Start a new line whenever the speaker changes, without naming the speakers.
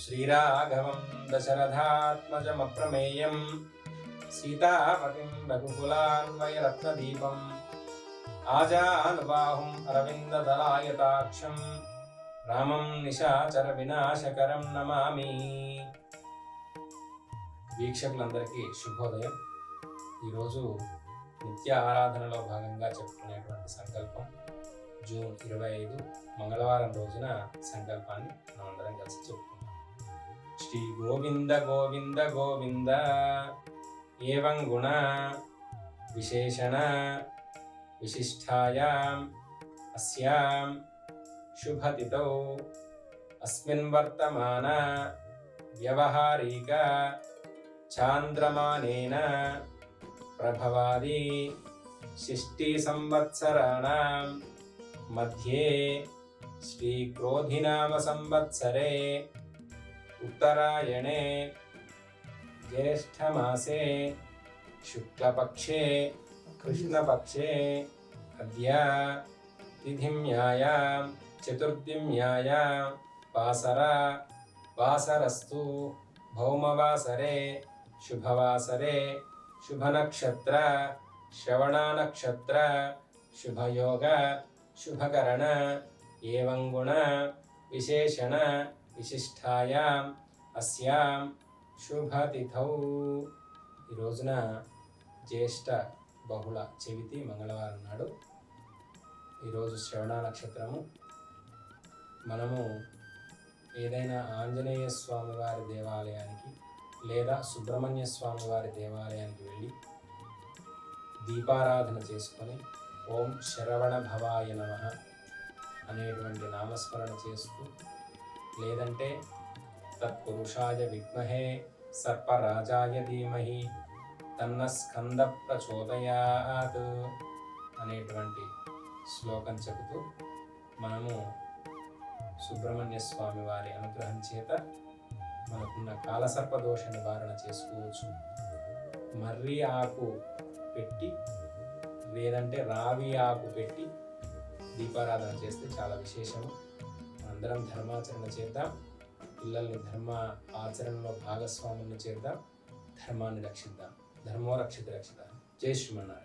శ్రీరాఘవం దశరథాత్మజమప్రమేయం సీతాపతిం రఘుకులాన్వయరత్నదీపం ఆజానుబాహుం అరవిందదలాయతాక్షం రామం నిశాచర వినాశకరం నమామి. వీక్షకులందరికీ శుభోదయం. ఈరోజు నిత్య ఆరాధనలో భాగంగా చెప్పుకునేటువంటి సంకల్పం జూన్ 25 మంగళవారం రోజున సంకల్పాన్ని మనందరం కలిసి చెప్పుకుందాం. శ్రీ గోవింద గోవింద గోవింద ఏవం గుణ విశేషణ విశిష్టాయాం అస్యాం శుభతిథౌ అస్మిన్ వర్తమాన వ్యవహారిక చాంద్రమానేన ప్రభవాది షష్ఠి సంవత్సరాణం మధ్యే శ్రీ క్రోధినామ సంవత్సరే ఉత్తరాయణే జ్యేష్ఠమాసే శుక్లపక్షే కృష్ణపక్షే అద్య తిథిమ్యాయాం చతుర్థిమ్యాయాం వాసరస్తు భౌమవాసరే శుభవాసరే శుభనక్షత్ర శ్రవణనక్షత్ర శుభయోగ శుభకరణ ఏవం గుణ విశేషణ విశిష్టాయాం అస్యాం శుభతిథౌ. ఈ రోజున జ్యేష్ఠ బహుళ చవితి మంగళవారం నాడు. ఈరోజు శ్రవణ నక్షత్రము. మనము ఏదైనా ఆంజనేయ స్వామి వారి దేవాలయానికి లేదా సుబ్రహ్మణ్య స్వామి వారి దేవాలయానికి వెళ్ళి దీపారాధన చేసుకొని ఓం శరవణ భవాయ నమః అనేటువంటి నామస్మరణ చేస్తూ, లేదంటే తత్పురుషాయ విద్మహే సర్పరాజాయ ధీమహి తన్న స్కంద ప్రచోదయాత్ అనేటువంటి శ్లోకం చెబుతూ మనము సుబ్రహ్మణ్య స్వామి వారి అనుగ్రహం చేత మనకున్న కాలసర్పదోష నివారణ చేసుకోవచ్చు. మర్రి ఆకు పెట్టి లేదంటే రావి ఆకు పెట్టి దీపారాధన చేస్తే చాలా విశేషము. అందరం ధర్మాచరణ చేద్దాం, పిల్లల్ని ధర్మ ఆచరణలో భాగస్వాములను చేద్దాం, ధర్మాన్ని రక్షిద్దాం. ధర్మో రక్షిత రక్షిత. జై శ్రీమన్నారాయణ.